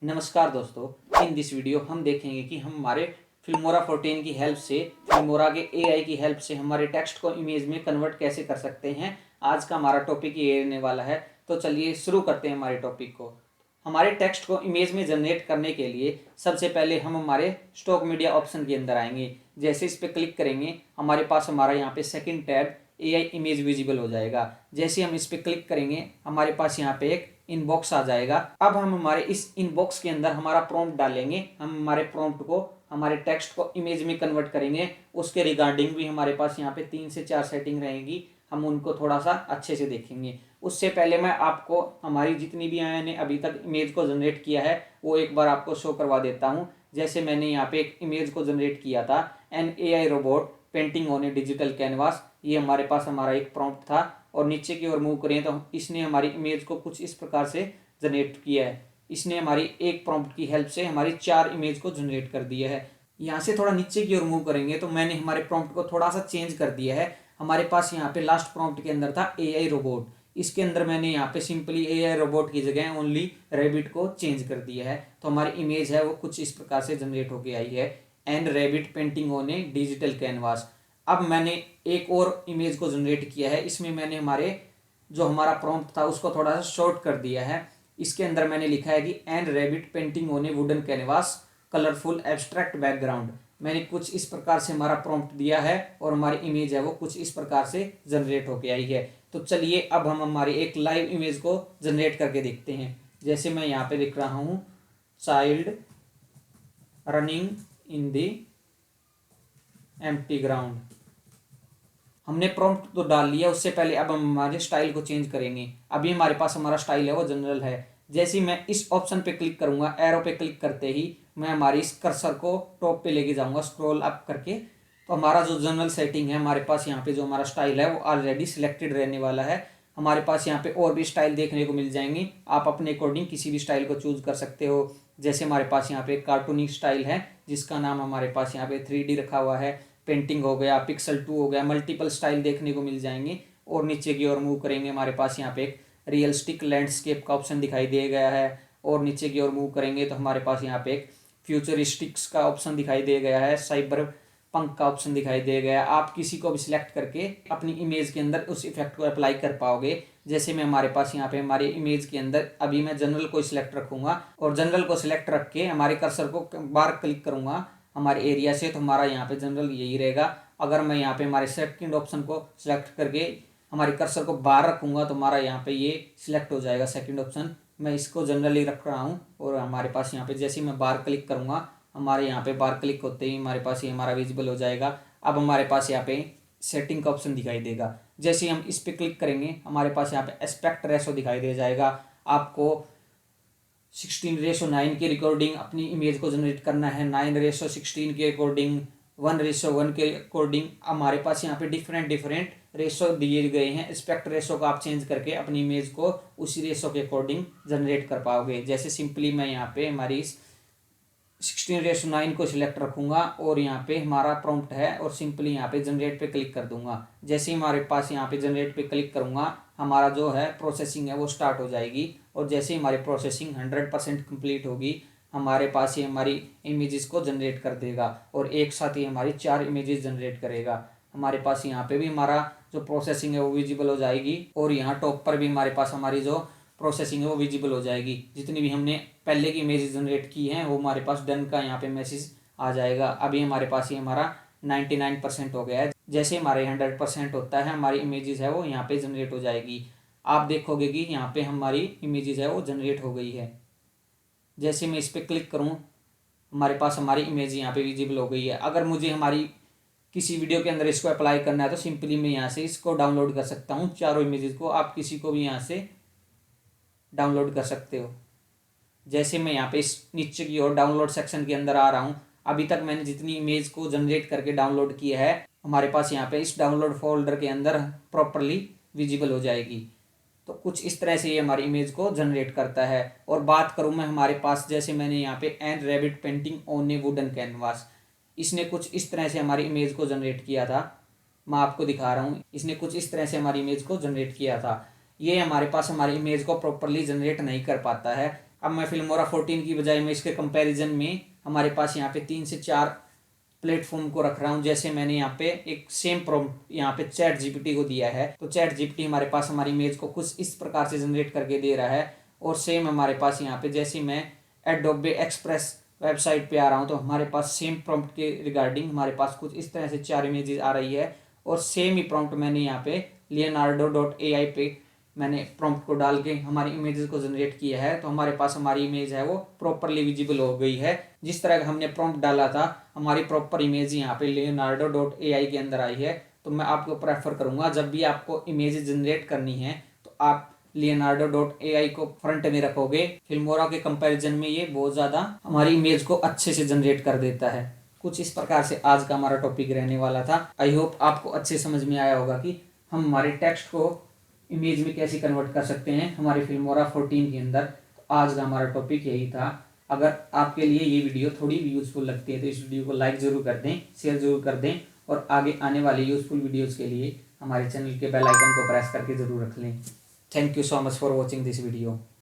नमस्कार दोस्तों, in this video हम देखेंगे कि हम हमारे फिल्मोरा 14 की हेल्प से फिल्मोरा के एआई की हेल्प से हमारे टेक्स्ट को इमेज में कन्वर्ट कैसे कर सकते हैं। आज का हमारा टॉपिक ये रहने वाला है। तो चलिए शुरू करते हैं हमारे टॉपिक को। हमारे टेक्स्ट को इमेज में जनरेट करने के लिए सबसे पहले हम हमारे स्टॉक मीडिया ऑप्शन के अंदर आएंगे। जैसे इस पर क्लिक करेंगे हमारे पास हमारा यहाँ पे second tab AI image visible हो जाएगा। जैसे हम इस पर क्लिक करेंगे हमारे पास यहाँ पे एक इनबॉक्स आ जाएगा। अब हम हमारे इस इनबॉक्स के अंदर हमारा प्रॉम्प्ट डालेंगे। हम हमारे प्रॉम्प्ट को हमारे टेक्स्ट को इमेज में कन्वर्ट करेंगे। उसके रिगार्डिंग भी हमारे पास यहाँ पे 3 से 4 सेटिंग रहेगी। हम उनको थोड़ा सा अच्छे से देखेंगे। उससे पहले मैं आपको हमारी जितनी भी मैंने अभी तक इमेज को जनरेट किया है वो एक बार आपको शो करवा देता हूँ। जैसे मैंने यहाँ पे एक इमेज को जनरेट किया था, an AI robot painting on a digital canvas. ये हमारे पास हमारा एक प्रॉम्प्ट था। और नीचे की ओर मूव करें तो इसने हमारी इमेज को कुछ इस प्रकार से जनरेट किया है। इसने हमारी एक प्रॉम्प्ट की हेल्प से हमारी 4 इमेज को जनरेट कर दिया है। यहाँ से थोड़ा नीचे की ओर मूव करेंगे तो मैंने हमारे प्रॉम्प्ट को थोड़ा सा चेंज कर दिया है। हमारे पास यहाँ पे लास्ट प्रॉम्प्ट के अंदर था एआई रोबोट। इसके अंदर मैंने यहाँ पे सिंपली एआई रोबोट की जगह ओनली रैबिट को चेंज कर दिया है। तो हमारी इमेज है वो कुछ इस प्रकार से जनरेट होके आई है, and rabbit painting on a digital canvas. अब मैंने एक और इमेज को जनरेट किया है। इसमें मैंने हमारे जो हमारा प्रॉम्प्ट था उसको थोड़ा सा शॉर्ट कर दिया है। इसके अंदर मैंने लिखा है कि and rabbit painting on A wooden canvas colourful abstract background. मैंने कुछ इस प्रकार से हमारा प्रॉम्प्ट दिया है और हमारी इमेज है वो कुछ इस प्रकार से जनरेट होके आई है। तो चलिए अब हम हमारी एक लाइव इमेज को जनरेट करके देखते हैं। जैसे मैं यहाँ पे लिख रहा हूँ child running in the empty ground. हमने प्रॉम्प्ट तो डाल लिया। उससे पहले अब हम हमारे स्टाइल को चेंज करेंगे। अभी हमारे पास हमारा स्टाइल है वो जनरल है। जैसे ही मैं इस ऑप्शन पे क्लिक करूंगा, एरो पे क्लिक करते ही मैं हमारी इस कर्सर को टॉप पे लेके जाऊंगा स्क्रॉल अप करके। तो हमारा जो जनरल सेटिंग है हमारे पास यहाँ पे जो हमारा स्टाइल है वो ऑलरेडी सिलेक्टेड रहने वाला है। हमारे पास यहाँ पे और भी स्टाइल देखने को मिल जाएंगी। आप अपने अकॉर्डिंग किसी भी स्टाइल को चूज कर सकते हो। जैसे हमारे पास यहाँ पे कार्टूनिक स्टाइल है जिसका नाम हमारे पास यहाँ पे 3D रखा हुआ है, पेंटिंग हो गया, पिक्सल 2 हो गया, मल्टीपल स्टाइल देखने को मिल जाएंगे। और नीचे की ओर मूव करेंगे हमारे पास यहाँ पे एक रियलिस्टिक लैंडस्केप का ऑप्शन दिखाई दे गया है। और नीचे की ओर मूव करेंगे तो हमारे पास यहाँ पे एक फ्यूचरिस्टिक्स का ऑप्शन दिखाई दे गया है, साइबर पंक का ऑप्शन दिखाई दे गया। आप किसी को भी सिलेक्ट करके अपनी इमेज के अंदर उस इफेक्ट को अप्लाई कर पाओगे। जैसे मैं हमारे पास यहाँ पे हमारे इमेज के अंदर अभी मैं जनरल को सिलेक्ट रखूंगा और जनरल को सिलेक्ट रख के हमारे कर्सर को बार क्लिक करूंगा हमारे एरिया से, तो हमारा यहाँ पे जनरल यही रहेगा। अगर मैं यहाँ पे हमारे सेकंड ऑप्शन को सिलेक्ट करके हमारे कर्सर को बाहर रखूंगा तो हमारा यहाँ पे ये सिलेक्ट हो जाएगा सेकंड ऑप्शन। मैं इसको जनरली रख रहा हूँ और हमारे पास यहाँ पे जैसे ही मैं बाहर क्लिक करूँगा हमारे यहाँ पे बाहर क्लिक होते ही हमारे पास ये हमारा विजिबल हो जाएगा। अब हमारे पास यहाँ पे सेटिंग का ऑप्शन दिखाई देगा। जैसे ही हम इस पर क्लिक करेंगे हमारे पास यहाँ पे एस्पेक्ट रेशो दिखाई दे जाएगा। आपको 16:9 की रिकॉर्डिंग अपनी इमेज को जनरेट करना है, 9:16 के अकॉर्डिंग, 1:1 के अकॉर्डिंग। हमारे पास यहाँ पे डिफरेंट रेशो दिए गए हैं। एस्पेक्ट रेशो को आप चेंज करके अपनी इमेज को उसी रेशो के अकॉर्डिंग जनरेट कर पाओगे। जैसे सिंपली मैं यहाँ पे हमारी 16:9 को सिलेक्ट रखूंगा और यहाँ पे हमारा प्रॉम्प्ट है और सिंपली यहाँ पे जनरेट पे क्लिक कर दूंगा। जैसे ही हमारे पास यहाँ पे जनरेट पे क्लिक करूंगा हमारा जो है प्रोसेसिंग है वो स्टार्ट हो जाएगी। और जैसे ही हमारी प्रोसेसिंग 100% कंप्लीट होगी हमारे पास ये हमारी इमेजेस को जनरेट कर देगा और एक साथ ही हमारी 4 इमेजेस जनरेट करेगा। हमारे पास यहाँ पे भी हमारा जो प्रोसेसिंग है वो विजिबल हो जाएगी और यहाँ टॉप पर भी हमारे पास हमारी जो प्रोसेसिंग है वो विजिबल हो जाएगी। जितनी भी हमने पहले की इमेजेस जनरेट की हैं वो हमारे पास डन का यहाँ पे मैसेज आ जाएगा। अभी हमारे पास ये हमारा 99% हो गया है। जैसे हमारे 100% होता है हमारी इमेजेस है वो यहाँ पे जनरेट हो जाएगी। आप देखोगे कि यहाँ पे हमारी इमेजेस है वो जनरेट हो गई है। जैसे मैं इस पर क्लिक करूँ हमारे पास हमारी इमेज यहाँ पे विजिबल हो गई है। अगर मुझे हमारी किसी वीडियो के अंदर इसको अप्लाई करना है तो सिंपली मैं यहाँ से इसको डाउनलोड कर सकता हूँ। चारों इमेजेस को आप किसी को भी यहाँ से डाउनलोड कर सकते हो। जैसे मैं यहाँ पे इस नीचे की ओर डाउनलोड सेक्शन के अंदर आ रहा हूँ, अभी तक मैंने जितनी इमेज को जनरेट करके डाउनलोड किया है हमारे पास यहाँ पे इस डाउनलोड फोल्डर के अंदर प्रॉपरली विजिबल हो जाएगी। तो कुछ इस तरह से ये हमारी इमेज को जनरेट करता है। और बात करूँ मैं हमारे पास जैसे मैंने यहाँ पे and rabbit painting on A wooden canvas, इसने कुछ इस तरह से हमारी इमेज को जनरेट किया था। मैं आपको दिखा रहा हूँ, इसने कुछ इस तरह से हमारी इमेज को जनरेट किया था। ये हमारे पास हमारी इमेज को प्रॉपरली जनरेट नहीं कर पाता है। अब मैं फिल्मोरा 14 की बजाय मैं इसके कंपैरिजन में हमारे पास यहाँ पे 3 से 4 प्लेटफॉर्म को रख रहा हूँ। जैसे मैंने यहाँ पे एक सेम प्रॉम्प्ट यहाँ पे चैट जीपीटी को दिया है, तो चैट जीपीटी हमारे पास हमारी इमेज को कुछ इस प्रकार से जनरेट करके दे रहा है। और सेम हमारे पास यहाँ पे जैसे मैं एडोबे एक्सप्रेस वेबसाइट पे आ रहा हूँ, तो हमारे पास सेम प्रॉम्प्ट के रिगार्डिंग हमारे पास कुछ इस तरह से 4 इमेजेस आ रही है। और सेम ही प्रॉम्प्ट मैंने यहाँ पे leonardo.ai पे मैंने प्रॉम्प्ट को डाल के हमारी इमेजेस को जनरेट किया है, तो हमारे पास हमारी इमेज है वो प्रॉपरली विजिबल हो गई है। जिस तरह का हमने प्रॉम्प्ट डाला था हमारी प्रॉपर इमेज यहाँ पे leonardo.ai के अंदर आई है। तो मैं आपको प्रेफर करूँगा जब भी आपको इमेज जनरेट करनी है तो आप leonardo.ai को फ्रंट में रखोगे। फिल्मोरा के कंपैरिजन में ये बहुत ज़्यादा हमारी इमेज को अच्छे से जनरेट कर देता है। कुछ इस प्रकार से आज का हमारा टॉपिक रहने वाला था। आई होप आपको अच्छे समझ में आया होगा कि हम हमारे टेक्स्ट को इमेज में कैसे कन्वर्ट कर सकते हैं हमारी फिल्मोरा 14 के अंदर। तो आज का हमारा टॉपिक यही था। अगर आपके लिए ये वीडियो थोड़ी भी यूजफुल लगती है तो इस वीडियो को लाइक ज़रूर कर दें, शेयर ज़रूर कर दें, और आगे आने वाले यूजफुल वीडियोज़ के लिए हमारे चैनल के बेल आइकन को प्रेस करके ज़रूर रख लें। Thank you so much for watching this video.